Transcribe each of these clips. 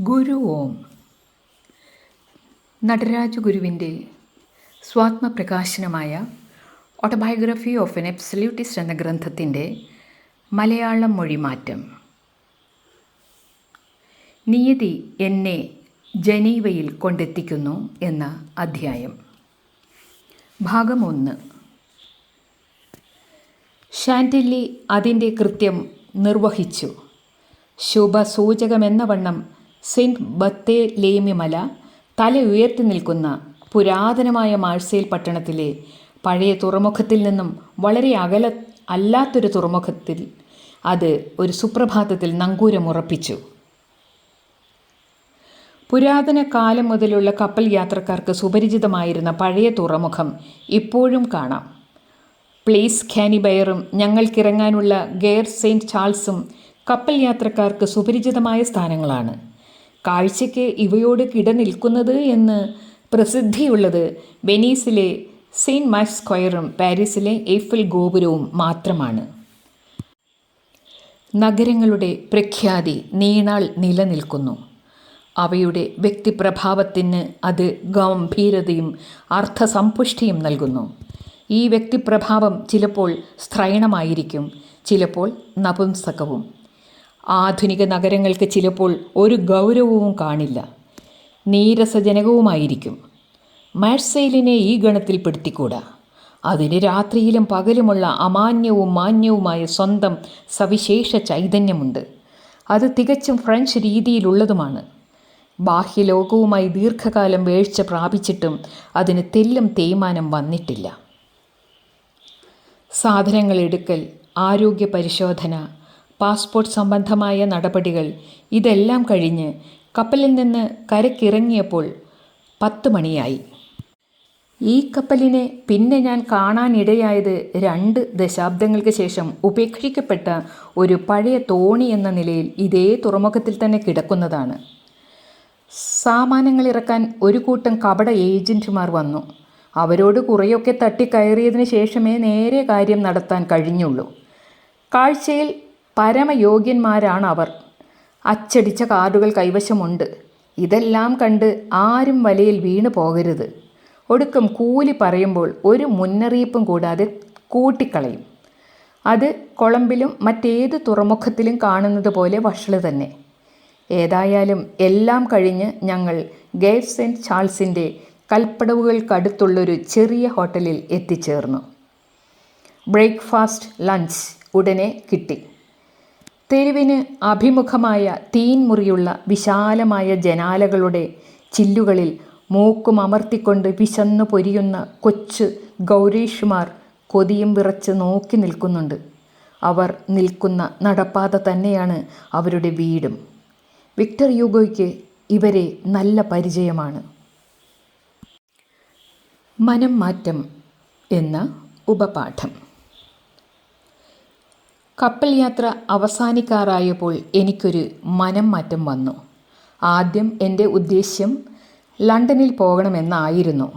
ഗുരു ഓം. നടരാജ ഗുരുവിൻ്റെ സ്വാത്മപ്രകാശനമായ autobiography of N എബ്സല്യൂട്ടിസ്റ്റ് എന്ന ഗ്രന്ഥത്തിൻ്റെ മലയാളം മൊഴിമാറ്റം. നിയതി എന്നെ ജനീവയിൽ കൊണ്ടെത്തിക്കുന്നു എന്ന അധ്യായം. ഭാഗം 1. ഷാൻറ്റില്ലി അതിൻ്റെ കൃത്യം നിർവഹിച്ചു. ശുഭസൂചകമെന്ന വണ്ണം സെയിൻറ്റ് ബത്തേലേമി മല തല ഉയർത്തി നിൽക്കുന്ന പുരാതനമായ മാഴ്സേൽ പട്ടണത്തിലെ പഴയ തുറമുഖത്തിൽ നിന്നും വളരെ അല്ലാത്തൊരു തുറമുഖത്തിൽ അത് ഒരു സുപ്രഭാതത്തിൽ നങ്കൂരമുറപ്പിച്ചു. പുരാതന കാലം മുതലുള്ള കപ്പൽ യാത്രക്കാർക്ക് സുപരിചിതമായിരുന്ന പഴയ തുറമുഖം ഇപ്പോഴും കാണാം. പ്ലേസ് കാനിബയറും ഞങ്ങൾക്കിറങ്ങാനുള്ള ഗെയർ സെയിൻറ്റ് ചാൾസും കപ്പൽ യാത്രക്കാർക്ക് സുപരിചിതമായ സ്ഥാനങ്ങളാണ്. കാഴ്ചയ്ക്ക് ഇവയോട് കിടനിൽക്കുന്നത് എന്ന് പ്രസിദ്ധിയുള്ളത് വെനീസിലെ സെയിൻറ്റ് മാക്സ് സ്ക്വയറും പാരീസിലെ എയ്ഫൽ ഗോപുരവും മാത്രമാണ്. നഗരങ്ങളുടെ പ്രഖ്യാതി നീണാൾ നിലനിൽക്കുന്നു. അവയുടെ വ്യക്തിപ്രഭാവത്തിന് അത് ഗംഭീരതയും അർത്ഥസമ്പുഷ്ടിയും നൽകുന്നു. ഈ വ്യക്തിപ്രഭാവം ചിലപ്പോൾ സ്ത്രൈണമായിരിക്കും, ചിലപ്പോൾ നപുംസകവും. ആധുനിക നഗരങ്ങൾക്ക് ചിലപ്പോൾ ഒരു ഗൗരവവും കാണില്ല, നീരസജനകവുമായിരിക്കും. മാഴ്സെയിലിനെ ഈ ഗണത്തിൽ പെടുത്തിക്കൂടാ. അതിന് രാത്രിയിലും പകലുമുള്ള അമാന്യവും മാന്യവുമായ സ്വന്തം സവിശേഷ ചൈതന്യമുണ്ട്. അത് തികച്ചും ഫ്രഞ്ച് രീതിയിലുള്ളതുമാണ്. ബാഹ്യലോകവുമായി ദീർഘകാലം വേഴ്ച പ്രാപിച്ചിട്ടും അതിന് തെല്ലും തേയ്മാനം വന്നിട്ടില്ല. സാധനങ്ങൾ എടുക്കൽ, ആരോഗ്യ പരിശോധന, പാസ്പോർട്ട് സംബന്ധമായ നടപടികൾ ഇതെല്ലാം കഴിഞ്ഞ് കപ്പലിൽ നിന്ന് കരക്കിറങ്ങിയപ്പോൾ 10 മണിയായി. ഈ കപ്പലിനെ പിന്നെ ഞാൻ കാണാനിടയായത് 2 ദശാബ്ദങ്ങൾക്ക് ശേഷം ഉപേക്ഷിക്കപ്പെട്ട ഒരു പഴയ തോണി എന്ന നിലയിൽ ഇതേ തുറമുഖത്തിൽ തന്നെ കിടക്കുന്നതാണ്. സാമാനങ്ങൾ ഇറക്കാൻ ഒരു കൂട്ടം കപട ഏജൻറ്റുമാർ വന്നു. അവരോട് കുറേയൊക്കെ തട്ടിക്കയറിയതിന് ശേഷമേ നേരെ കാര്യം നടത്താൻ കഴിഞ്ഞുള്ളൂ. കാഴ്ചയിൽ പരമയോഗ്യന്മാരാണ് അവർ. അച്ചടിച്ച കാർഡുകൾ കൈവശമുണ്ട്. ഇതെല്ലാം കണ്ട് ആരും വലയിൽ വീണു പോകരുത്. ഒടുക്കം കൂലി പറയുമ്പോൾ ഒരു മുന്നറിയിപ്പും കൂടാതെ കൂട്ടിക്കളയും. അത് കൊളംബിലും മറ്റേത് തുറമുഖത്തിലും കാണുന്നത് പോലെ വഷള് തന്നെ. ഏതായാലും എല്ലാം കഴിഞ്ഞ് ഞങ്ങൾ ഗെയർ സെയിൻറ്റ് ചാൾസിൻ്റെ കൽപ്പടവുകൾക്കടുത്തുള്ളൊരു ചെറിയ ഹോട്ടലിൽ എത്തിച്ചേർന്നു. ബ്രേക്ക്ഫാസ്റ്റ്, ലഞ്ച് ഉടനെ കിട്ടി. തെരുവിന് അഭിമുഖമായ തീൻമുറിയുള്ള വിശാലമായ ജനാലകളുടെ ചില്ലുകളിൽ മൂക്കും അമർത്തിക്കൊണ്ട് വിശന്നു പൊരിയുന്ന കൊച്ചു ഗൗരീഷുമാർ കൊതിയും വിറച്ച് നോക്കി നിൽക്കുന്നുണ്ട്. അവർ നിൽക്കുന്ന നടപ്പാത തന്നെയാണ് അവരുടെ വീടും. വിക്ടർ യൂഗോയ്ക്ക് ഇവരെ നല്ല പരിചയമാണ്. മനം മാറ്റം എന്ന ഉപപാഠം. കപ്പൽ യാത്ര അവസാനിക്കാറായപ്പോൾ എനിക്കൊരു മനം മാറ്റം വന്നു. ആദ്യം എൻ്റെ ഉദ്ദേശ്യം ലണ്ടനിൽ പോകണമെന്നായിരുന്നു.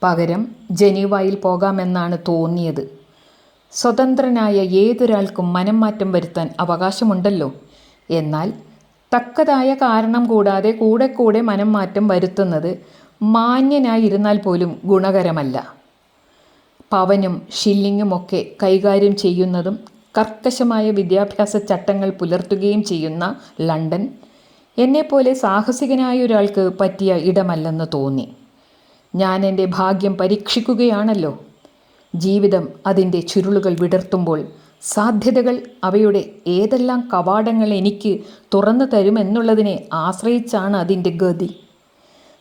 പകരം ജനീവയിൽ പോകാമെന്നാണ് തോന്നിയത്. സ്വതന്ത്രനായ ഏതൊരാൾക്കും മനം മാറ്റം വരുത്താൻ അവകാശമുണ്ടല്ലോ. എന്നാൽ തക്കതായ കാരണം കൂടാതെ കൂടെ മനം മാറ്റം വരുത്തുന്നത് മാന്യനായിരുന്നാൽ പോലും ഗുണകരമല്ല. പവനും ഷില്ലിങ്ങുമൊക്കെ കൈകാര്യം ചെയ്യുന്നതും കർക്കശമായ വിദ്യാഭ്യാസ ചട്ടങ്ങൾ പുലർത്തുകയും ചെയ്യുന്ന ലണ്ടൻ എന്നെപ്പോലെ സാഹസികനായ ഒരാൾക്ക് പറ്റിയ ഇടമല്ലെന്ന് തോന്നി. ഞാൻ എൻ്റെ ഭാഗ്യം പരീക്ഷിക്കുകയാണല്ലോ. ജീവിതം അതിൻ്റെ ചുരുളുകൾ വിടർത്തുമ്പോൾ സാധ്യതകൾ അവയുടെ ഏതെല്ലാം കവാടങ്ങൾ എനിക്ക് തുറന്നു തരുമെന്നുള്ളതിനെ ആശ്രയിച്ചാണ് അതിൻ്റെ ഗതി.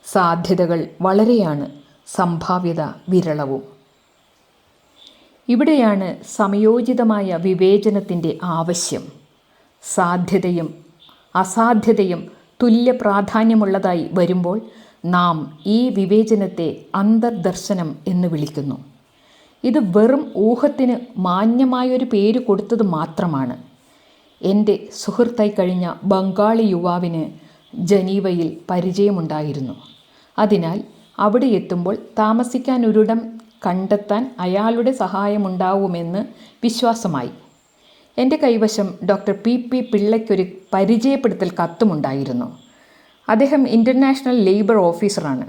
സാധ്യതകൾ വളരെയാണ്, സംഭാവ്യത വിരളവും. ഇവിടെയാണ് സമയോചിതമായ വിവേചനത്തിൻ്റെ ആവശ്യം. സാധ്യതയും അസാധ്യതയും തുല്യ പ്രാധാന്യമുള്ളതായി വരുമ്പോൾ നാം ഈ വിവേചനത്തെ അന്തർദർശനം എന്ന് വിളിക്കുന്നു. ഇത് വെറും ഊഹത്തിന് മാന്യമായൊരു പേര് കൊടുത്തത് മാത്രമാണ്. എൻ്റെ സുഹൃത്തായി കഴിഞ്ഞ ബംഗാളി യുവാവിന് ജനീവയിൽ പരിചയമുണ്ടായിരുന്നു. അതിനാൽ അവിടെ എത്തുമ്പോൾ താമസിക്കാനൊരിടം കണ്ടെത്താൻ അയാളുടെ സഹായമുണ്ടാവുമെന്ന് വിശ്വാസമായി. എൻ്റെ കൈവശം ഡോക്ടർ പി പിള്ളയ്ക്കൊരു പരിചയപ്പെടുത്തൽ കത്തുമുണ്ടായിരുന്നു. അദ്ദേഹം ഇൻ്റർനാഷണൽ ലേബർ ഓഫീസറാണ്.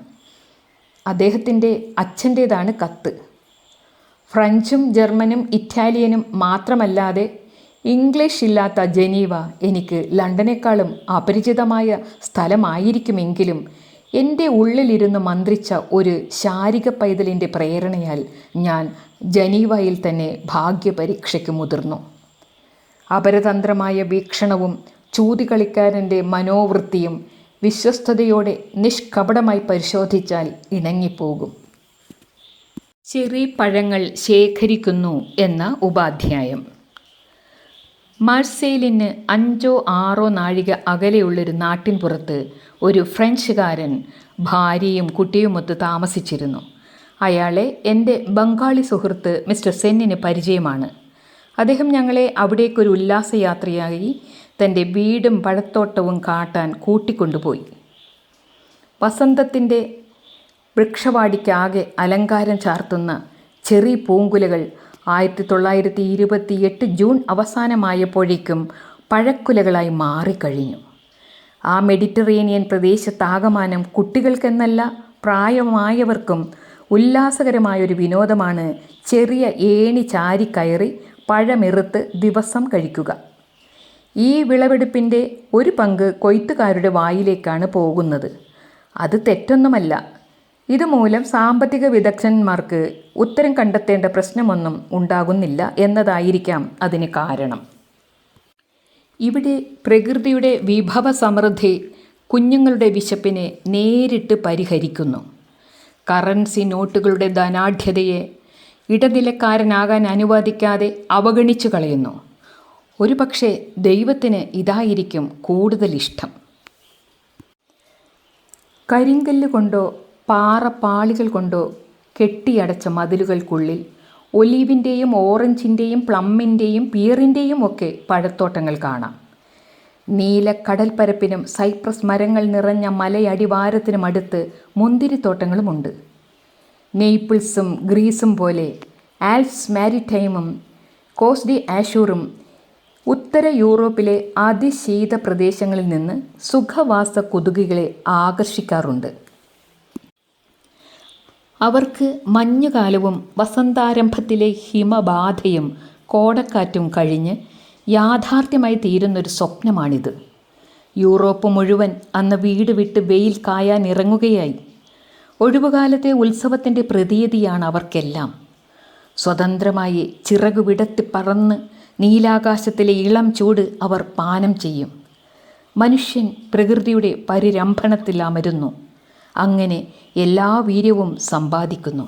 അദ്ദേഹത്തിൻ്റെ അച്ഛൻ്റേതാണ് കത്ത്. ഫ്രഞ്ചും ജർമ്മനും ഇറ്റാലിയനും മാത്രമല്ലാതെ ഇംഗ്ലീഷ് ഇല്ലാത്ത ജനീവ എനിക്ക് ലണ്ടനേക്കാളും അപരിചിതമായ സ്ഥലമായിരിക്കുമെങ്കിലും എൻ്റെ ഉള്ളിലിരുന്ന് മന്ത്രിച്ച ഒരു ശാരിക പൈതലിൻ്റെ പ്രേരണയാൽ ഞാൻ ജനീവയിൽ തന്നെ ഭാഗ്യപരീക്ഷയ്ക്ക് മുതിർന്നു. അപരതന്ത്രമായ വീക്ഷണവും ചൂതുകളിക്കാരൻ്റെ മനോവൃത്തിയും വിശ്വസ്തയോടെ നിഷ്കപടമായി പരിശോധിച്ചാൽ ഇണങ്ങിപ്പോകും. ചെറി പഴങ്ങൾ ശേഖരിക്കുന്നു എന്ന ഉപാധ്യായം. മാർസെയിലിന് 5-6 നാഴിക അകലെയുള്ളൊരു നാട്ടിൻപുറത്ത് ഒരു ഫ്രഞ്ചുകാരൻ ഭാര്യയും കുട്ടിയുമൊത്ത് താമസിച്ചിരുന്നു. അയാളെ എൻ്റെ ബംഗാളി സുഹൃത്ത് മിസ്റ്റർ സെന്നിന് പരിചയമാണ്. അദ്ദേഹം ഞങ്ങളെ അവിടേക്കൊരു ഉല്ലാസയാത്രയായി തൻ്റെ വീടും പഴത്തോട്ടവും കാട്ടാൻ കൂട്ടിക്കൊണ്ടുപോയി. വസന്തത്തിൻ്റെ വൃക്ഷവാടിക്കാകെ അലങ്കാരം ചാർത്തുന്ന ചെറി പൂങ്കുലകൾ 1928 ജൂൺ അവസാനമായപ്പോഴേക്കും പഴക്കുലകളായി മാറിക്കഴിഞ്ഞു. ആ മെഡിറ്ററേനിയൻ പ്രദേശത്താകമാനം കുട്ടികൾക്കെന്നല്ല പ്രായമായവർക്കും ഉല്ലാസകരമായൊരു വിനോദമാണ് ചെറിയ ഏണി ചാരിക്കയറി പഴമെറുത്ത് ദിവസം കഴിക്കുക. ഈ വിളവെടുപ്പിൻ്റെ ഒരു പങ്ക് കൊയ്ത്തുകാരുടെ വായിലേക്കാണ് പോകുന്നത്. അത് തെറ്റൊന്നുമല്ല. ഇതുമൂലം സാമ്പത്തിക വിദഗ്ധന്മാർക്ക് ഉത്തരം കണ്ടെത്തേണ്ട പ്രശ്നമൊന്നും ഉണ്ടാകുന്നില്ല എന്നതായിരിക്കാം അതിന് കാരണം. ഇവിടെ പ്രകൃതിയുടെ വിഭവ സമൃദ്ധി കുഞ്ഞുങ്ങളുടെ വിശപ്പിനെ നേരിട്ട് പരിഹരിക്കുന്നു. കറൻസി നോട്ടുകളുടെ ധനാഢ്യതയെ ഇടനിലക്കാരനാകാൻ അനുവദിക്കാതെ അവഗണിച്ചു കളയുന്നു. ഒരുപക്ഷെ ദൈവത്തിന് ഇതായിരിക്കും കൂടുതൽ ഇഷ്ടം. കരിങ്കല്ല് കൊണ്ടോ പാറപ്പാളികൾ കൊണ്ടോ കെട്ടിയടച്ച മതിലുകൾക്കുള്ളിൽ ഒലീവിൻ്റെയും ഓറഞ്ചിൻ്റെയും പ്ലമ്മിൻ്റെയും പിയറിൻ്റെയും ഒക്കെ പഴത്തോട്ടങ്ങൾ കാണാം. നീലക്കടൽപ്പരപ്പിനും സൈപ്രസ് മരങ്ങൾ നിറഞ്ഞ മലയടിവാരത്തിനും അടുത്ത് മുന്തിരിത്തോട്ടങ്ങളുമുണ്ട്. നെയ്പിൾസും ഗ്രീസും പോലെ ആൽപ്സ് മാരിടൈമും കോസ്റ്റ് ഡി ആഷൂറും ഉത്തര യൂറോപ്പിലെ അതിശീത പ്രദേശങ്ങളിൽ നിന്ന് സുഖവാസ കൊതുകുകളെ ആകർഷിക്കാറുണ്ട്. അവർക്ക് മഞ്ഞുകാലവും വസന്താരംഭത്തിലെ ഹിമബാധയും കോടക്കാറ്റും കഴിഞ്ഞ് യാഥാർത്ഥ്യമായി തീരുന്നൊരു സ്വപ്നമാണിത്. യൂറോപ്പ് മുഴുവൻ അന്ന് വീട് വിട്ട് വെയിൽ കായാൻ ഇറങ്ങുകയായി. ഒഴിവുകാലത്തെ ഉത്സവത്തിൻ്റെ പ്രതീതിയാണ് അവർക്കെല്ലാം. സ്വതന്ത്രമായി ചിറകു വിടത്തി പറന്ന് നീലാകാശത്തിലെ ഇളം ചൂട് അവർ പാനം ചെയ്യും. മനുഷ്യൻ പ്രകൃതിയുടെ പരിരംഭണത്തിൽ അമരുന്നു. അങ്ങനെ എല്ലാ വീര്യവും സമ്പാദിക്കുന്നു.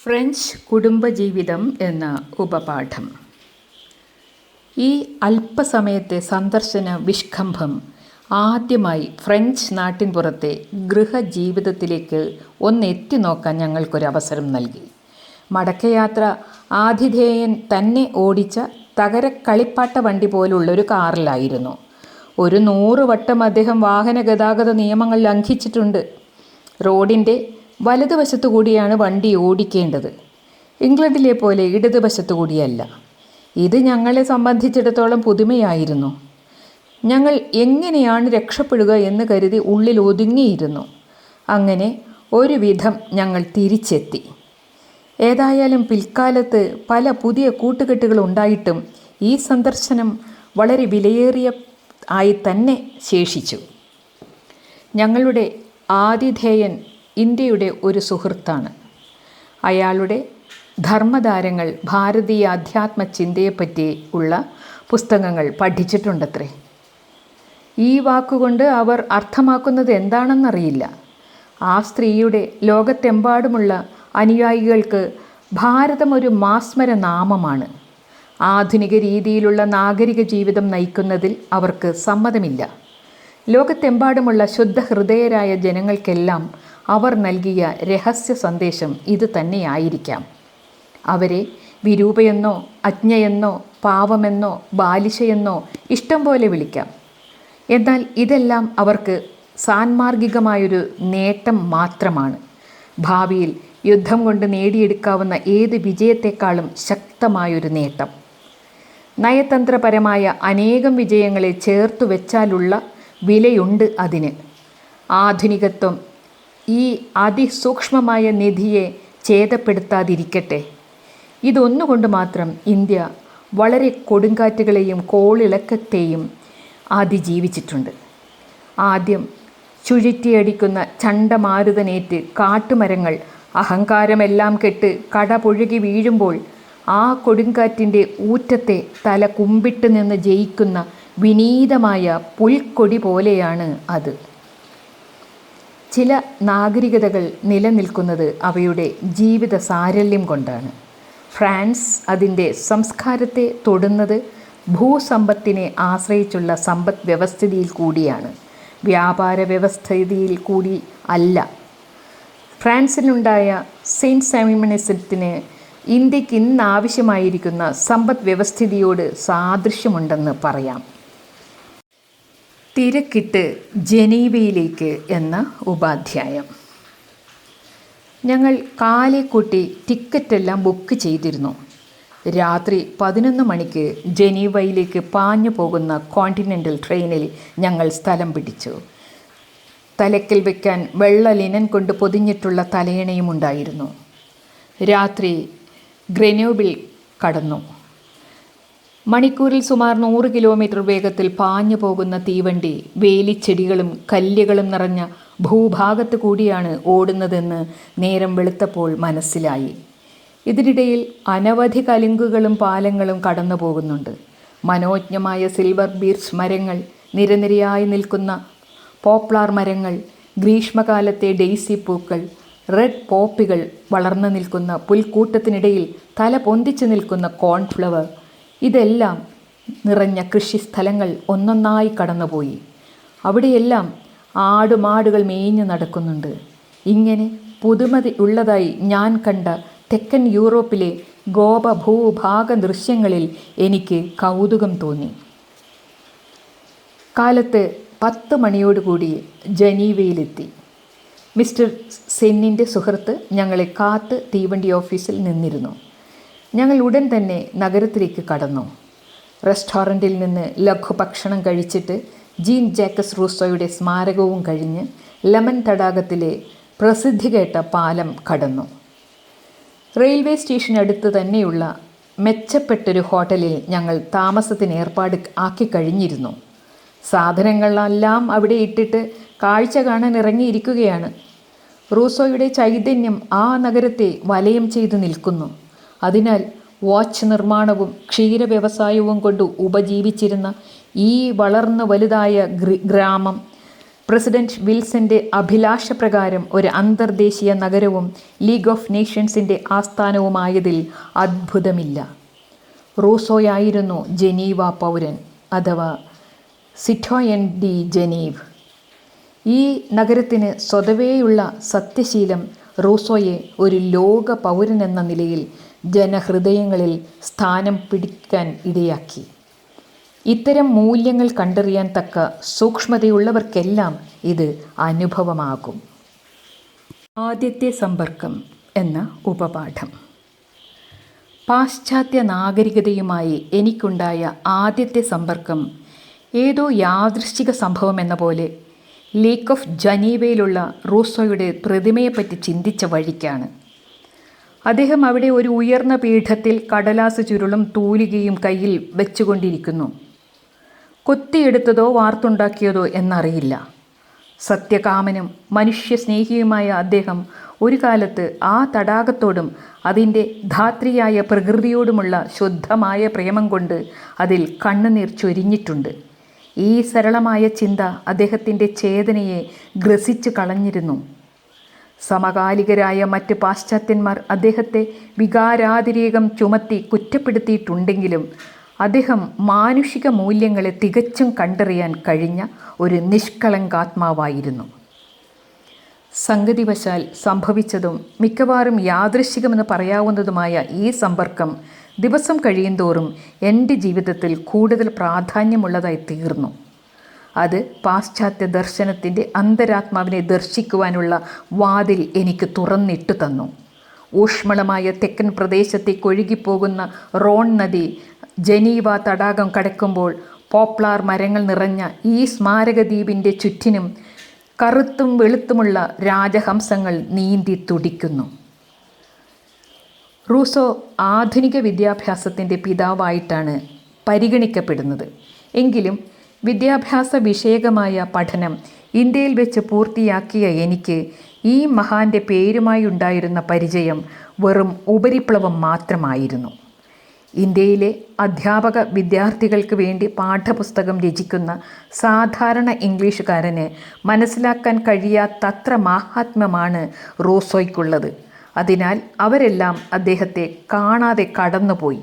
ഫ്രഞ്ച് കുടുംബജീവിതം എന്ന ഉപപാഠം. ഈ അല്പസമയത്തെ സന്ദർശന വിഷ്കംഭം ആദ്യമായി ഫ്രഞ്ച് നാട്ടിൻപുറത്തെ ഗൃഹജീവിതത്തിലേക്ക് ഒന്നെത്തി നോക്കാൻ ഞങ്ങൾക്കൊരവസരം നൽകി. മടക്കയാത്ര ആതിഥേയൻ തന്നെ ഓടിച്ച തകര കളിപ്പാട്ട വണ്ടി പോലുള്ളൊരു കാറിലായിരുന്നു. 100 വട്ടം അദ്ദേഹം വാഹന ഗതാഗത നിയമങ്ങൾ ലംഘിച്ചിട്ടുണ്ട്. റോഡിൻ്റെ വലതുവശത്തു കൂടിയാണ് വണ്ടി ഓടിക്കേണ്ടത്. ഇംഗ്ലണ്ടിലെ പോലെ ഇടതുവശത്തു കൂടിയല്ല. ഇത് ഞങ്ങളെ സംബന്ധിച്ചിടത്തോളം പുതുമയായിരുന്നു. ഞങ്ങൾ എങ്ങനെയാണ് രക്ഷപ്പെടുക എന്ന് കരുതി ഉള്ളിൽ ഒതുങ്ങിയിരുന്നു. അങ്ങനെ ഒരുവിധം ഞങ്ങൾ തിരിച്ചെത്തി. ഏതായാലും പിൽക്കാലത്ത് പല പുതിയ കൂട്ടുകെട്ടുകൾ ഉണ്ടായിട്ടും ഈ സന്ദർശനം വളരെ വിലയേറിയ ആയി തന്നെ ശേഷിച്ചു. ഞങ്ങളുടെ ആതിഥേയൻ ഇന്ത്യയുടെ ഒരു സുഹൃത്താണ്. അയാളുടെ ധർമ്മധാരങ്ങൾ ഭാരതീയ അധ്യാത്മ ചിന്തയെപ്പറ്റി ഉള്ള പുസ്തകങ്ങൾ പഠിച്ചിട്ടുണ്ടത്രേ. ഈ വാക്കുകൊണ്ട് അവർ അർത്ഥമാക്കുന്നത് എന്താണെന്നറിയില്ല. ആ സ്ത്രീയുടെ ലോകത്തെമ്പാടുമുള്ള അനുയായികൾക്ക് ഭാരതം ഒരു മാസ്മര നാമമാണ്. ആധുനിക രീതിയിലുള്ള നാഗരിക ജീവിതം നയിക്കുന്നതിൽ അവർക്ക് സമ്മതമില്ല. ലോകത്തെമ്പാടുമുള്ള ശുദ്ധഹൃദയരായ ജനങ്ങൾക്കെല്ലാം അവർ നൽകിയ രഹസ്യ സന്ദേശം ഇത് തന്നെയായിരിക്കാം. അവരെ വിരൂപയെന്നോ അജ്ഞയെന്നോ പാവമെന്നോ ബാലിശയെന്നോ ഇഷ്ടം പോലെ വിളിക്കാം. എന്നാൽ ഇതെല്ലാം അവർക്ക് സാൻമാർഗികമായൊരു നേട്ടം മാത്രമാണ്. ഭാവിയിൽ യുദ്ധം കൊണ്ട് നേടിയെടുക്കാവുന്ന ഏത് വിജയത്തെക്കാളും ശക്തമായൊരു നേട്ടം. നയതന്ത്രപരമായ അനേകം വിജയങ്ങളെ ചേർത്തു വെച്ചാലുള്ള വിലയുണ്ട് അതിന്. ആധുനികത്വം ഈ അതിസൂക്ഷ്മമായ നിധിയെ ഛേദപ്പെടുത്താതിരിക്കട്ടെ. ഇതൊന്നുകൊണ്ട് മാത്രം ഇന്ത്യ വളരെ കൊടുങ്കാറ്റുകളെയും കോളിളക്കത്തെയും അതിജീവിച്ചിട്ടുണ്ട്. ആദ്യം ചുഴറ്റിയടിക്കുന്ന ചണ്ടമാരുതനേറ്റ് കാട്ടുമരങ്ങൾ അഹങ്കാരമെല്ലാം കെട്ട് കടപുഴകി വീഴുമ്പോൾ ആ കൊടുങ്കാറ്റിൻ്റെ ഊറ്റത്തെ തല കുമ്പിട്ട് നിന്ന് ജയിക്കുന്ന വിനീതമായ പുൽക്കൊടി പോലെയാണ് അത്. ചില നാഗരികതകൾ നിലനിൽക്കുന്നത് അവയുടെ ജീവിത സാരല്യം കൊണ്ടാണ്. ഫ്രാൻസ് അതിൻ്റെ സംസ്കാരത്തെ തൊടുന്നത് ഭൂസമ്പത്തിനെ ആശ്രയിച്ചുള്ള സമ്പദ് വ്യവസ്ഥിതിയിൽ കൂടിയാണ്, വ്യാപാര വ്യവസ്ഥിതിയിൽ കൂടി അല്ല. ഫ്രാൻസിനുണ്ടായ സെയിൻറ്റ് സൈമണിസത്തിന് ഇന്ത്യക്ക് ഇന്ന് ആവശ്യമായിരിക്കുന്ന സമ്പദ് വ്യവസ്ഥിതിയോട് സാദൃശ്യമുണ്ടെന്ന് പറയാം. തിരക്കിട്ട് ജനീവയിലേക്ക് എന്ന ഉപാധ്യായം. ഞങ്ങൾ കാലേക്കൂട്ടി ടിക്കറ്റെല്ലാം ബുക്ക് ചെയ്തിരുന്നു. രാത്രി 11 മണിക്ക് ജനീവയിലേക്ക് പാഞ്ഞു പോകുന്ന കോണ്ടിനെൻ്റൽ ട്രെയിനിൽ ഞങ്ങൾ സ്ഥലം പിടിച്ചു. തലയ്ക്കൽ വയ്ക്കാൻ വെള്ള ലിനൻ കൊണ്ട് പൊതിഞ്ഞിട്ടുള്ള തലയണയും ഉണ്ടായിരുന്നു. രാത്രി ഗ്രെനോബിൾ കടന്നു. മണിക്കൂറിൽ സുമാർ 100 കിലോമീറ്റർ വേഗത്തിൽ പാഞ്ഞു പോകുന്ന തീവണ്ടി വേലിച്ചെടികളും കല്ലുകളും നിറഞ്ഞ ഭൂഭാഗത്ത് കൂടിയാണ് ഓടുന്നതെന്ന് നേരം വെളുത്തപ്പോൾ മനസ്സിലായി. ഇതിനിടയിൽ അനവധി കലുങ്കുകളും പാലങ്ങളും കടന്നു പോകുന്നുണ്ട്. മനോജ്ഞമായ സിൽവർ ബീർച്ച് മരങ്ങൾ, നിരനിരയായി നിൽക്കുന്ന പോപ്ലാർ മരങ്ങൾ, ഗ്രീഷ്മകാലത്തെ ഡെയ്സി പൂക്കൾ, റെഡ് പോപ്പികൾ വളർന്നു നിൽക്കുന്ന പുൽക്കൂട്ടത്തിനിടയിൽ തല പൊന്തിച്ചു നിൽക്കുന്ന കോൺഫ്ലവർ, ഇതെല്ലാം നിറഞ്ഞ കൃഷിസ്ഥലങ്ങൾ ഒന്നൊന്നായി കടന്നുപോയി. അവിടെയെല്ലാം ആടുമാടുകൾ മേഞ്ഞു നടക്കുന്നുണ്ട്. ഇങ്ങനെ പുതുമതി ഉള്ളതായി ഞാൻ കണ്ട തെക്കൻ യൂറോപ്പിലെ ഗോപഭൂഭാഗ ദൃശ്യങ്ങളിൽ എനിക്ക് കൗതുകം തോന്നി. കാലത്ത് 10 മണിയോടുകൂടി ജനീവയിലെത്തി. മിസ്റ്റർ സെന്നിൻ്റെ സുഹൃത്ത് ഞങ്ങളെ കാത്ത് തീവണ്ടി ഓഫീസിൽ നിന്നിരുന്നു. ഞങ്ങൾ ഉടൻ തന്നെ നഗരത്തിലേക്ക് കടന്നു. റെസ്റ്റോറൻറ്റിൽ നിന്ന് ലഘുഭക്ഷണം കഴിച്ചിട്ട് ജീൻ ജാക്കസ് റൂസോയുടെ സ്മാരകവും കഴിഞ്ഞ് ലെമൺ തടാകത്തിലെ പ്രസിദ്ധി കേട്ട പാലം കടന്നു. റെയിൽവേ സ്റ്റേഷനടുത്ത് തന്നെയുള്ള മെച്ചപ്പെട്ടൊരു ഹോട്ടലിൽ ഞങ്ങൾ താമസത്തിന് ഏർപ്പാട് ആക്കി കഴിഞ്ഞിരുന്നു. സാധനങ്ങളെല്ലാം അവിടെ ഇട്ടിട്ട് കാഴ്ച കാണാൻ ഇറങ്ങിയിരിക്കുകയാണ്. റൂസോയുടെ ചൈതന്യം ആ നഗരത്തെ വലയം ചെയ്തു നിൽക്കുന്നു. അതിനാൽ വാച്ച് നിർമ്മാണവും ക്ഷീര വ്യവസായവും കൊണ്ട് ഉപജീവിച്ചിരുന്ന ഈ വളർന്നു വലുതായ ഗ്രാമം പ്രസിഡന്റ് വിൽസന്റെ അഭിലാഷപ്രകാരം ഒരു അന്തർദേശീയ നഗരവും ലീഗ് ഓഫ് നേഷൻസിൻ്റെ ആസ്ഥാനവുമായതിൽ അത്ഭുതമില്ല. റൂസോയായിരുന്നു ജനീവ പൗരൻ, അഥവാ സിറ്റോയൻ ഡി ജനീവ്. ഈ നഗരത്തിന് സ്വതവേയുള്ള സത്യശീലം റൂസോയെ ഒരു ലോക പൗരനെന്ന നിലയിൽ ജനഹൃദയങ്ങളിൽ സ്ഥാനം പിടിക്കാൻ ഇടയാക്കി. ഇത്തരം മൂല്യങ്ങൾ കണ്ടറിയാൻ തക്ക സൂക്ഷ്മതയുള്ളവർക്കെല്ലാം ഇത് അനുഭവമാകും. ആദ്യത്തെ സമ്പർക്കം എന്ന ഉപപാഠം. പാശ്ചാത്യ നാഗരികതയുമായി എനിക്കുണ്ടായ ആദ്യത്തെ സമ്പർക്കം ഏതോ യാദൃശ്ചിക സംഭവം എന്ന പോലെ ലേക്ക് ഓഫ് ജനീവയിലുള്ള റൂസോയുടെ പ്രതിമയെപ്പറ്റി ചിന്തിച്ച വഴിക്കാണ്. അദ്ദേഹം അവിടെ ഒരു ഉയർന്ന പീഠത്തിൽ കടലാസ് ചുരുളും തൂലികയും കയ്യിൽ വെച്ചുകൊണ്ടിരിക്കുന്നു. കൊത്തിയെടുത്തതോ വാർത്തുണ്ടാക്കിയതോ എന്നറിയില്ല. സത്യകാമനും മനുഷ്യസ്നേഹിയുമായ അദ്ദേഹം ഒരു കാലത്ത് ആ തടാകത്തോടും അതിൻ്റെ ധാത്രിയായ പ്രകൃതിയോടുമുള്ള ശുദ്ധമായ പ്രേമം കൊണ്ട് അതിൽ കണ്ണുനീർ ചൊരിഞ്ഞിട്ടുണ്ട്. ഈ സരളമായ ചിന്ത അദ്ദേഹത്തിൻ്റെ ചേതനയെ ഗ്രസിച്ചു കളഞ്ഞിരുന്നു. സമകാലികരായ മറ്റ് പാശ്ചാത്യന്മാർ അദ്ദേഹത്തെ വികാരാതിരേകം ചുമത്തി കുറ്റപ്പെടുത്തിയിട്ടുണ്ടെങ്കിലും അദ്ദേഹം മാനുഷിക മൂല്യങ്ങളെ തികച്ചും കണ്ടറിയാൻ കഴിഞ്ഞ ഒരു നിഷ്കളങ്കാത്മാവായിരുന്നു. സംഗതിവശാൽ സംഭവിച്ചതും മിക്കവാറും യാദൃശ്ചികമെന്ന് പറയാവുന്നതുമായ ഈ സമ്പർക്കം ദിവസം കഴിയുന്തോറും എൻ്റെ ജീവിതത്തിൽ കൂടുതൽ പ്രാധാന്യമുള്ളതായി തീർന്നു. അത് പാശ്ചാത്യ ദർശനത്തിൻ്റെ അന്തരാത്മാവിനെ ദർശിക്കുവാനുള്ള വാതിൽ എനിക്ക് തുറന്നിട്ടു തന്നു. ഊഷ്മളമായ തെക്കൻ പ്രദേശത്തേക്ക് ഒഴുകിപ്പോകുന്ന റോൺ നദി ജനീവ തടാകം കടക്കുമ്പോൾ പോപ്ലാർ മരങ്ങൾ നിറഞ്ഞ ഈ സ്മാരകദ്വീപിൻ്റെ ചുറ്റിനും കറുത്തും വെളുത്തുമുള്ള രാജഹംസങ്ങൾ നീന്തി തുടിക്കുന്നു. റൂസോ ആധുനിക വിദ്യാഭ്യാസത്തിൻ്റെ പിതാവായിട്ടാണ് പരിഗണിക്കപ്പെടുന്നത്. എങ്കിലും വിദ്യാഭ്യാസ വിഷയകമായ പഠനം ഇന്ത്യയിൽ വെച്ച് പൂർത്തിയാക്കിയ എനിക്ക് ഈ മഹാൻ്റെ പേരുമായി ഉണ്ടായിരുന്ന പരിചയം വെറും ഉപരിപ്ലവം മാത്രമായിരുന്നു. ഇന്ത്യയിലെ അധ്യാപക വിദ്യാർത്ഥികൾക്ക് വേണ്ടി പാഠപുസ്തകം രചിക്കുന്ന സാധാരണ ഇംഗ്ലീഷുകാരന് മനസ്സിലാക്കാൻ കഴിയാത്തത്ര മാഹാത്മ്യമാണ് റൂസോയ്ക്കുള്ളത്. അതിനാൽ അവരെല്ലാം അദ്ദേഹത്തെ കാണാതെ കടന്നുപോയി.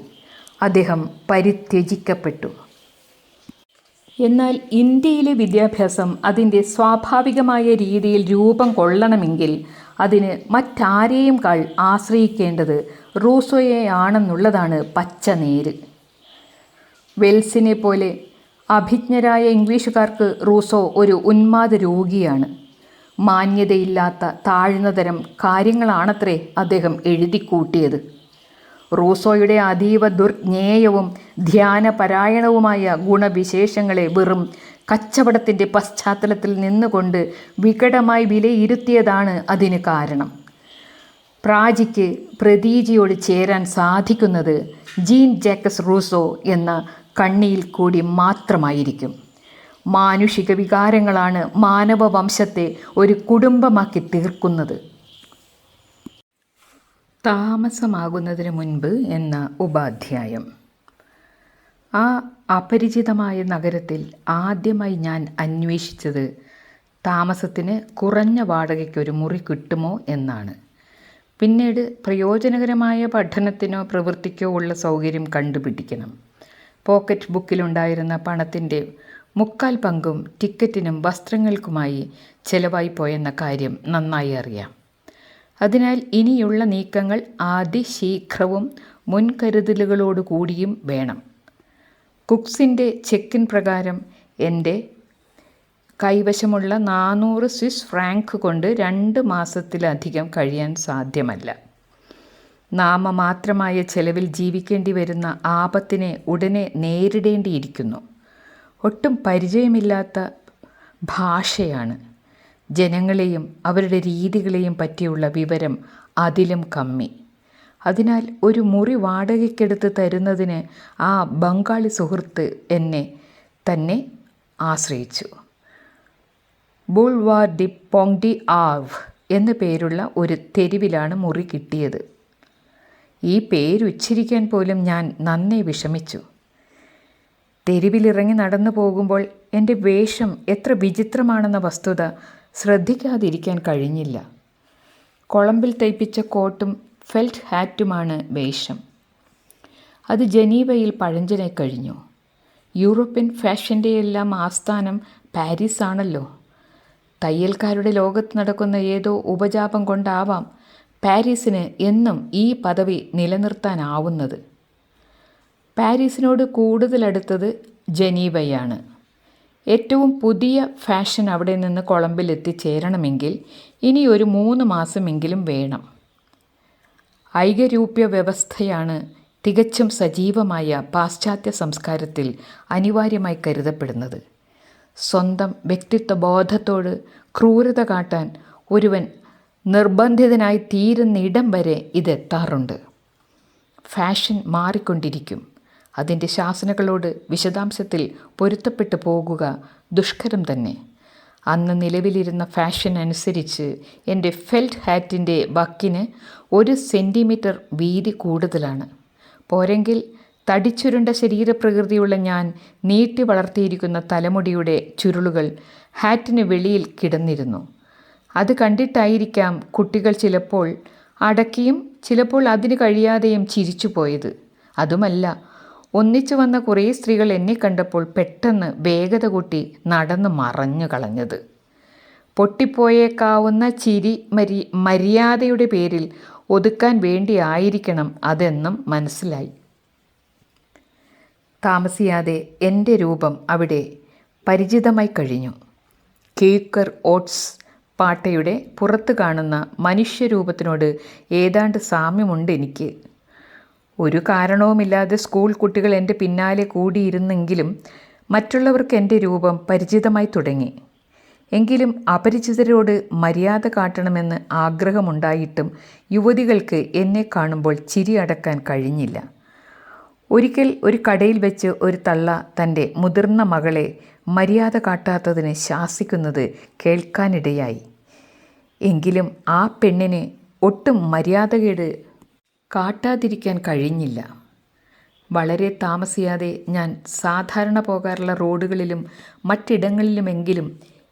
അദ്ദേഹം പരിത്യജിക്കപ്പെട്ടു. എന്നാൽ ഇന്ത്യയിലെ വിദ്യാഭ്യാസം അതിൻ്റെ സ്വാഭാവികമായ രീതിയിൽ രൂപം കൊള്ളണമെങ്കിൽ അതിന് മറ്റാരെയും ആശ്രയിക്കേണ്ടത് റൂസോയെയാണെന്നുള്ളതാണ് പച്ചനേര്. വെൽസിനെ പോലെ അഭിജ്ഞരായ ഇംഗ്ലീഷുകാർക്ക് റൂസോ ഒരു ഉന്മാദ രോഗിയാണ്. മാന്യതയില്ലാത്ത താഴ്ന്നതരം കാര്യങ്ങളാണത്രേ അദ്ദേഹം എഴുതിക്കൂട്ടിയത്. റൂസോയുടെ അതീവ ദുർജ്ഞേയവും ധ്യാനപരായണവുമായ ഗുണവിശേഷങ്ങളെ വെറും കച്ചവടത്തിൻ്റെ പശ്ചാത്തലത്തിൽ നിന്നുകൊണ്ട് വികടമായി വിലയിരുത്തിയതാണ് അതിന് കാരണം. പ്രാജിക്ക് പ്രതീജിയോട് ചേരാൻ സാധിക്കുന്നത് ജീൻ ജാക്കസ് റൂസോ എന്ന കണ്ണിയിൽ കൂടി മാത്രമായിരിക്കും. മാനുഷിക വികാരങ്ങളാണ് മാനവവംശത്തെ ഒരു കുടുംബമാക്കി തീർക്കുന്നത്. താമസമാകുന്നതിന് മുൻപ് എന്ന ഉപാധ്യായം. ആ അപരിചിതമായ നഗരത്തിൽ ആദ്യമായി ഞാൻ അന്വേഷിച്ചത് താമസത്തിന് കുറഞ്ഞ വാടകയ്ക്കൊരു മുറി കിട്ടുമോ എന്നാണ്. പിന്നീട് പ്രയോജനകരമായ പഠനത്തിനോ പ്രവൃത്തിക്കോ ഉള്ള സൗകര്യം കണ്ടുപിടിക്കണം. പോക്കറ്റ് ബുക്കിലുണ്ടായിരുന്ന പണത്തിൻ്റെ 3/4 പങ്കും ടിക്കറ്റിനും വസ്ത്രങ്ങൾക്കുമായി ചെലവായി പോയെന്ന കാര്യം നന്നായി അറിയാം. അതിനാൽ ഇനിയുള്ള നീക്കങ്ങൾ അതിശീഘ്രവും മുൻകരുതലുകളോടുകൂടിയും വേണം. കുക്സിൻ്റെ ചെക്കിൻ പ്രകാരം എൻ്റെ കൈവശമുള്ള 400 സ്വിസ് ഫ്രാങ്ക് കൊണ്ട് 2 മാസത്തിലധികം കഴിയാൻ സാധ്യമല്ല. നാമമാത്രമായ ചെലവിൽ ജീവിക്കേണ്ടി വരുന്ന ആപത്തിനെ ഉടനെ നേരിടേണ്ടിയിരിക്കുന്നു. ഒട്ടും പരിചയമില്ലാത്ത ഭാഷയാണ്. ജനങ്ങളെയും അവരുടെ രീതികളെയും പറ്റിയുള്ള വിവരം അതിലും കമ്മി. അതിനാൽ ഒരു മുറി വാടകയ്ക്കെടുത്ത് തരുന്നതിന് ആ ബംഗാളി സുഹൃത്ത് എന്നെ തന്നെ ആശ്രയിച്ചു. ബുൾവാർ ഡി പോങ് ഡി ആവ് എന്നു പേരുള്ള ഒരു തെരുവിലാണ് മുറി കിട്ടിയത്. ഈ പേരുച്ചരിക്കാൻ പോലും ഞാൻ നന്നേ വിഷമിച്ചു. തെരുവിലിറങ്ങി നടന്നു പോകുമ്പോൾ എൻ്റെ വേഷം എത്ര വിചിത്രമാണെന്ന വസ്തുത ശ്രദ്ധിക്കാതിരിക്കാൻ കഴിഞ്ഞില്ല. കൊളംബിൽ തയ്പ്പിച്ച കോട്ടും ഫെൽറ്റ് ഹാറ്റുമാണ് വേഷം. അത് ജനീവയിൽ പഴഞ്ചനായി കഴിഞ്ഞു. യൂറോപ്യൻ ഫാഷൻ്റെയെല്ലാം ആസ്ഥാനം പാരീസാണല്ലോ. തയ്യൽക്കാരുടെ ലോകത്ത് നടക്കുന്ന ഏതോ ഉപജാപം കൊണ്ടാവാം പാരീസിന് എന്നും ഈ പദവി നിലനിർത്താനാവുന്നത്. പാരീസിനോട് കൂടുതലടുത്തത് ജനീവയാണ്. ഏറ്റവും പുതിയ ഫാഷൻ അവിടെ നിന്ന് കൊളംബിൽ എത്തിച്ചേരണമെങ്കിൽ ഇനി ഒരു 3 മാസമെങ്കിലും വേണം. ഐകരൂപ്യ വ്യവസ്ഥയാണ് തികച്ചും സജീവമായ പാശ്ചാത്യ സംസ്കാരത്തിൽ അനിവാര്യമായി കരുതപ്പെടുന്നത്. സ്വന്തം വ്യക്തിത്വ ബോധത്തോട് ക്രൂരത കാട്ടാൻ ഒരുവൻ നിർബന്ധിതനായി തീരുന്നിടം വരെ ഇതെത്താറുണ്ട്. ഫാഷൻ മാറിക്കൊണ്ടിരിക്കും. അതിൻ്റെ ശാസനകളോട് വിശദാംശത്തിൽ പൊരുത്തപ്പെട്ടു പോകുക ദുഷ്കരം തന്നെ. അന്ന് നിലവിലിരുന്ന ഫാഷൻ അനുസരിച്ച് എൻ്റെ ഫെൽറ്റ് ഹാറ്റിൻ്റെ വക്കിന് 1 സെൻറ്റിമീറ്റർ വീതി കൂടുതലാണ്. പോരെങ്കിൽ തടിച്ചുരുണ്ട ശരീരപ്രകൃതിയുള്ള ഞാൻ നീട്ടി വളർത്തിയിരിക്കുന്ന തലമുടിയുടെ ചുരുളുകൾ ഹാറ്റിന് വെളിയിൽ കിടന്നിരുന്നു. അത് കണ്ടിട്ടായിരിക്കാം കുട്ടികൾ ചിലപ്പോൾ അടക്കിയും ചിലപ്പോൾ അതിന് കഴിയാതെയും ചിരിച്ചു പോയത്. അതുമല്ല, ഒന്നിച്ചു വന്ന കുറേ സ്ത്രീകൾ എന്നെ കണ്ടപ്പോൾ പെട്ടെന്ന് വേഗത കൂട്ടി നടന്ന് മറഞ്ഞു കളഞ്ഞത്. പൊട്ടിപ്പോയേക്കാവുന്ന ചിരി മര്യാദയുടെ പേരിൽ ഒതുക്കാൻ വേണ്ടിയായിരിക്കണം അതെന്നും മനസ്സിലായി. താമസിയാതെ എൻ്റെ രൂപം അവിടെ പരിചിതമായി കഴിഞ്ഞു. ക്വേക്കർ ഓട്സ് പാട്ടയുടെ പുറത്ത് കാണുന്ന മനുഷ്യരൂപത്തിനോട് ഏതാണ്ട് സാമ്യമുണ്ട് എനിക്ക്. ഒരു കാരണവുമില്ലാതെ സ്കൂൾ കുട്ടികൾ എൻ്റെ പിന്നാലെ കൂടിയിരുന്നെങ്കിലും മറ്റുള്ളവർക്ക് എൻ്റെ രൂപം പരിചിതമായി തുടങ്ങി. എങ്കിലും അപരിചിതരോട് മര്യാദ കാട്ടണമെന്ന് ആഗ്രഹമുണ്ടായിട്ടും യുവതികൾക്ക് എന്നെ കാണുമ്പോൾ ചിരി അടക്കാൻ കഴിഞ്ഞില്ല. ഒരിക്കൽ ഒരു കടയിൽ വെച്ച് ഒരു തള്ള തൻ്റെ മുതിർന്ന മകളെ മര്യാദ കാട്ടാത്തതിന് ശാസിക്കുന്നത് കേൾക്കാനിടയായി. എങ്കിലും ആ പെണ്ണിന് ഒട്ടും മര്യാദകേട് കാട്ടാതിരിക്കാൻ കഴിഞ്ഞില്ല. വളരെ താമസിയാതെ ഞാൻ സാധാരണ പോകാറുള്ള റോഡുകളിലും മറ്റിടങ്ങളിലുമെങ്കിലും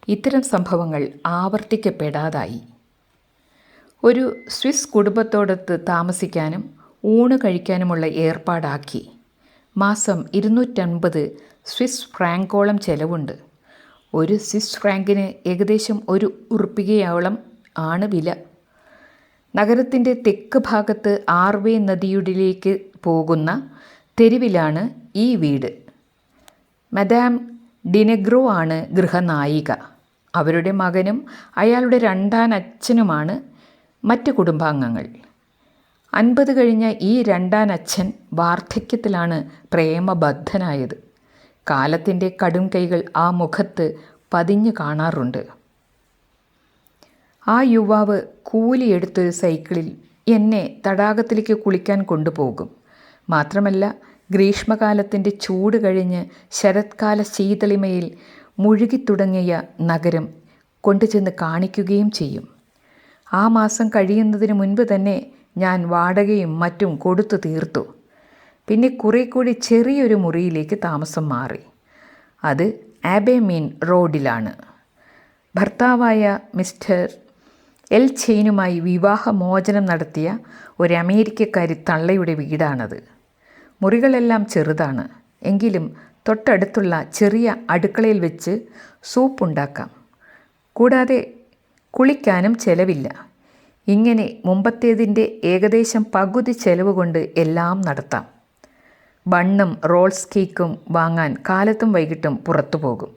ഇത്തരം സംഭവങ്ങൾ ആവർത്തിക്കപ്പെടാതായി. ഒരു സ്വിസ് കുടുംബത്തോടൊത്ത് താമസിക്കാനും ഊണ് കഴിക്കാനുമുള്ള ഏർപ്പാടാക്കി. മാസം 250 സ്വിസ് ഫ്രാങ്കോളം ചെലവുണ്ട്. ഒരു സ്വിസ് ഫ്രാങ്കിന് ഏകദേശം 1 ഉറുപ്പികയോളം ആണ് വില. നഗരത്തിൻ്റെ തെക്ക് ഭാഗത്ത് ആർവേ നദിയുടിലേക്ക് പോകുന്ന തെരുവിലാണ് ഈ വീട്. മദാം ഡിനെഗ്രോ ആണ് ഗൃഹനായിക. അവരുടെ മകനും അയാളുടെ രണ്ടാനച്ഛനുമാണ് മറ്റ് കുടുംബാംഗങ്ങൾ. 50 കഴിഞ്ഞ ഈ രണ്ടാനച്ഛൻ വാർദ്ധക്യത്തിലാണ് പ്രേമബദ്ധനായത്. കാലത്തിൻ്റെ കടും കൈകൾ ആ മുഖത്ത് പതിഞ്ഞു കാണാറുണ്ട്. ആ യുവാവ് കൂലിയെടുത്തൊരു സൈക്കിളിൽ എന്നെ തടാകത്തിലേക്ക് കുളിക്കാൻ കൊണ്ടുപോകും. മാത്രമല്ല, ഗ്രീഷ്മകാലത്തിൻ്റെ ചൂട് കഴിഞ്ഞ് ശരത്കാല ശീതളിമയിൽ മുഴുകിത്തുടങ്ങിയ നഗരം കൊണ്ടുചെന്ന് കാണിക്കുകയും ചെയ്യും. ആ മാസം കഴിയുന്നതിന് മുൻപ് തന്നെ ഞാൻ വാടകയും മറ്റും കൊടുത്തു തീർത്തു. പിന്നെ കുറെ കൂടി ചെറിയൊരു മുറിയിലേക്ക് താമസം മാറി. അത് ആബേമീൻ റോഡിലാണ്. ഭർത്താവായ മിസ്റ്റർ എൽ ചെയിനുമായി വിവാഹമോചനം നടത്തിയ ഒരു അമേരിക്കക്കാരി തള്ളയുടെ വീടാണത്. മുറികളെല്ലാം ചെറുതാണ്. എങ്കിലും തൊട്ടടുത്തുള്ള ചെറിയ അടുക്കളയിൽ വെച്ച് സൂപ്പുണ്ടാക്കാം. കൂടാതെ കുളിക്കാനും ചെലവില്ല. ഇങ്ങനെ മുമ്പത്തേതിൻ്റെ ഏകദേശം പകുതി ചെലവ് കൊണ്ട് എല്ലാം നടത്താം. ബണ്ണും റോൾസ് കേക്കും വാങ്ങാൻ കാലത്തും വൈകിട്ടും പുറത്തു പോകും.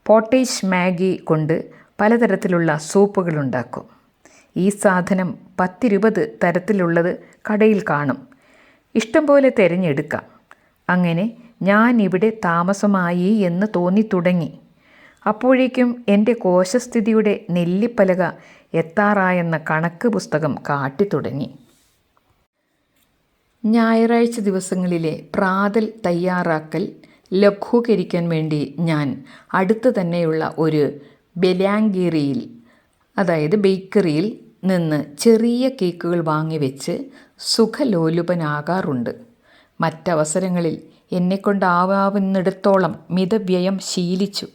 പോട്ടേജ് മാഗി കൊണ്ട് പലതരത്തിലുള്ള സൂപ്പുകളുണ്ടാക്കും. ഈ സാധനം 10-20 തരത്തിലുള്ളത് കടയിൽ കാണും. ഇഷ്ടം പോലെ തിരഞ്ഞെടുക്കാം. അങ്ങനെ ഞാൻ ഇവിടെ താമസമായി എന്ന് തോന്നിത്തുടങ്ങി. അപ്പോഴേക്കും എൻ്റെ കോശസ്ഥിതിയുടെ നെല്ലിപ്പലക എത്താറായെന്ന കണക്ക് പുസ്തകം കാട്ടിത്തുടങ്ങി. ഞായറാഴ്ച ദിവസങ്ങളിലെ പ്രാതൽ തയ്യാറാക്കൽ ലഘൂകരിക്കാൻ വേണ്ടി ഞാൻ അടുത്ത് തന്നെയുള്ള ഒരു ബെലാംഗേറിയിൽ, അതായത് ബേക്കറിയിൽ നിന്ന് ചെറിയ കേക്കുകൾ വാങ്ങിവെച്ച് സുഖലോലുപനാകാറുണ്ട്. മറ്റവസരങ്ങളിൽ എന്നെക്കൊണ്ടാവുന്നിടത്തോളം മിതവ്യയം ശീലിച്ചു.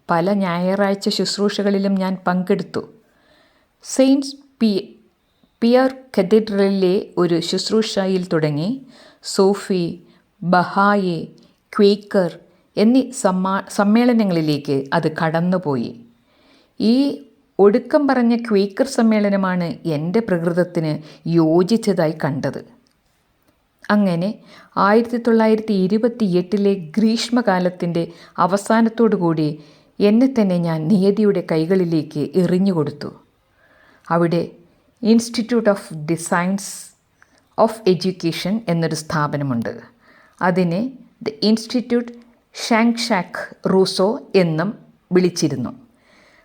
പല ഞായറാഴ്ച ശുശ്രൂഷകളിലും ഞാൻ പങ്കെടുത്തു. സെയിൻറ്റ് പിയർ കത്തീഡ്രലിലെ ഒരു ശുശ്രൂഷയിൽ തുടങ്ങി സൂഫി, ബഹായി, ക്വേക്കർ എന്നീ സമ്മേളനങ്ങളിലേക്ക് അത് കടന്നുപോയി. ഈ ഒടുക്കം പറഞ്ഞ ക്വേക്കർ സമ്മേളനമാണ് എൻ്റെ പ്രകൃതത്തിന് യോജിച്ചതായി കണ്ടത്. അങ്ങനെ 1928 ഗ്രീഷ്മകാലത്തിൻ്റെ അവസാനത്തോടുകൂടി എന്നെ തന്നെ ഞാൻ നിയതിയുടെ കൈകളിലേക്ക് എറിഞ്ഞുകൊടുത്തു. അവിടെ institute of designs of education എന്നൊരു സ്ഥാപനമുണ്ട്. അതിനെ ദ ഇൻസ്റ്റിറ്റ്യൂട്ട് ഷാങ് റൂസോ എന്നും വിളിച്ചിരുന്നു.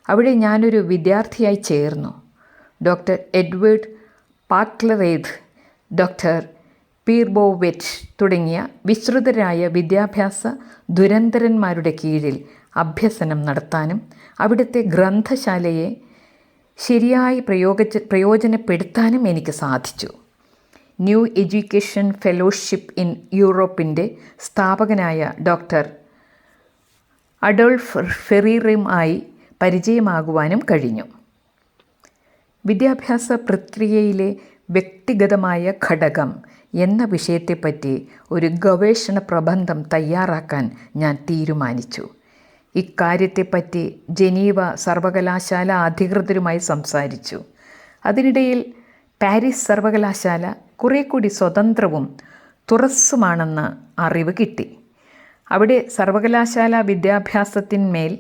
അവിടെ ഞാനൊരു വിദ്യാർത്ഥിയായി ചേർന്നു. ഡോക്ടർ എഡ്വേർഡ് പാക്ലറേത്, ഡോക്ടർ പീർബോവെറ്റ് തുടങ്ങിയ വിശ്രുതരായ വിദ്യാഭ്യാസ ദുരന്തരന്മാരുടെ കീഴിൽ അഭ്യസനം നടത്താനും അവിടുത്തെ ഗ്രന്ഥശാലയെ ശരിയായി പ്രയോജനപ്പെടുത്താനും എനിക്ക് സാധിച്ചു. ന്യൂ എഡ്യൂക്കേഷൻ ഫെലോഷിപ്പ് ഇൻ യൂറോപ്പിൻ്റെ സ്ഥാപകനായ ഡോക്ടർ അഡോൾഫ് ഫെറീറുമായി പരിചയമാകുവാനും കഴിഞ്ഞു. വിദ്യാഭ്യാസ പ്രക്രിയയിലെ വ്യക്തിഗതമായ ഘടകം എന്ന വിഷയത്തെപ്പറ്റി ഒരു ഗവേഷണ പ്രബന്ധം തയ്യാറാക്കാൻ ഞാൻ തീരുമാനിച്ചു. ഇക്കാര്യത്തെപ്പറ്റി ജനീവ സർവകലാശാല അധികൃതരുമായി സംസാരിച്ചു. അതിനിടയിൽ പാരീസ് സർവകലാശാല കുറെ കൂടി സ്വതന്ത്രവും തുറസ്സുമാണെന്ന അറിവ് കിട്ടി. അവിടെ സർവകലാശാല വിദ്യാഭ്യാസത്തിന്മേൽ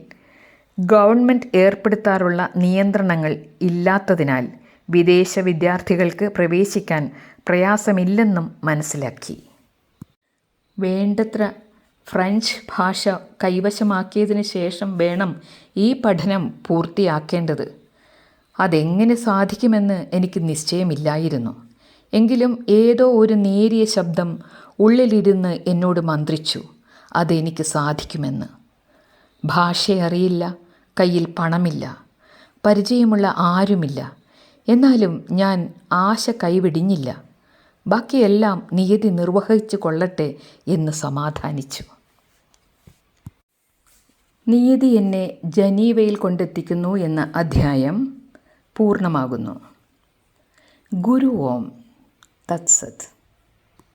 ഗവൺമെൻറ് ഏർപ്പെടുത്താറുള്ള നിയന്ത്രണങ്ങൾ ഇല്ലാത്തതിനാൽ വിദേശ വിദ്യാർത്ഥികൾക്ക് പ്രവേശിക്കാൻ പ്രയാസമില്ലെന്നും മനസ്സിലാക്കി. വേണ്ടത്ര ഫ്രഞ്ച് ഭാഷ കൈവശമാക്കിയതിന് ശേഷം വേണം ഈ പഠനം പൂർത്തിയാക്കേണ്ടത്. അതെങ്ങനെ സാധിക്കുമെന്ന് എനിക്ക് നിശ്ചയമില്ലായിരുന്നു. എങ്കിലും ഏതോ ഒരു നേരിയ ശബ്ദം ഉള്ളിലിരുന്ന് എന്നോട് മന്ത്രിച്ചു, അതെനിക്ക് സാധിക്കുമെന്ന്. ഭാഷയറിയില്ല, കയ്യിൽ പണമില്ല, പരിചയമുള്ള ആരുമില്ല. എന്നാലും ഞാൻ ആശ കൈവിടിഞ്ഞില്ല. ബാക്കിയെല്ലാം നിയതി നിർവഹിച്ചു കൊള്ളട്ടെ എന്ന് സമാധാനിച്ചു. നിയതി എന്നെ ജനീവയിൽ കൊണ്ടെത്തിക്കുന്നു എന്ന അധ്യായം പൂർണ്ണമാകുന്നു. ഗുരു ഓം തത്സത്.